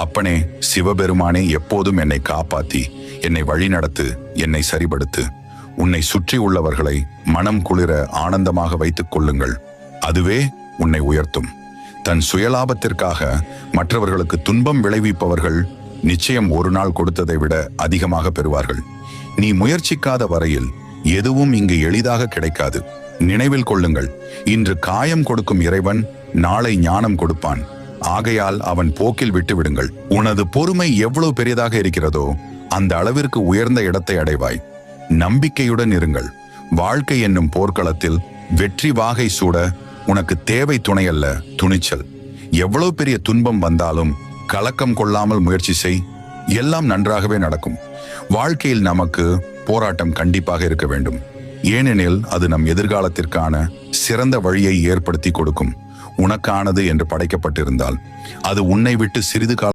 அப்பனே, சிவபெருமானே, எப்போதும் என்னை காப்பாத்தி என்னை வழிநடத்து, என்னை சரிபடுத்து. உன்னை சுற்றி உள்ளவர்களை மனம் குளிர ஆனந்தமாக வைத்துக் கொள்ளுங்கள். அதுவே உன்னை உயர்த்தும். தன் சுயலாபத்திற்காக மற்றவர்களுக்கு துன்பம் விளைவிப்பவர்கள் நிச்சயம் ஒரு நாள் கொடுத்ததை விட அதிகமாக பெறுவார்கள். நீ முயற்சிக்காத வரையில் எதுவும் இங்கு எளிதாக கிடைக்காது. நினைவில் கொள்ளுங்கள், இன்று காயம் கொடுக்கும் இறைவன் நாளை ஞானம் கொடுப்பான். ஆகையால் அவன் போக்கில் விட்டு விடுங்கள். உனது பொறுமை எவ்வளவு பெரியதாக இருக்கிறதோ அந்த அளவிற்கு உயர்ந்த இடத்தை அடைவாய். நம்பிக்கையுடன் இருங்கள். வாழ்க்கை என்னும் போர்க்களத்தில் வெற்றி வாகை சூட உனக்கு தேவை துணை அல்ல, துணிச்சல். எவ்வளவு பெரிய துன்பம் வந்தாலும் கலக்கம் கொள்ளாமல் முயற்சி செய். எல்லாம் நன்றாகவே நடக்கும். வாழ்க்கையில் நமக்கு போராட்டம் கண்டிப்பாக இருக்க வேண்டும். ஏனெனில் அது நம் எதிர்காலத்திற்கான சிறந்த வழியை ஏற்படுத்தி கொடுக்கும். உனக்கானது என்று படைக்கப்பட்டிருந்தால் அது உன்னை விட்டு சிறிது காலம்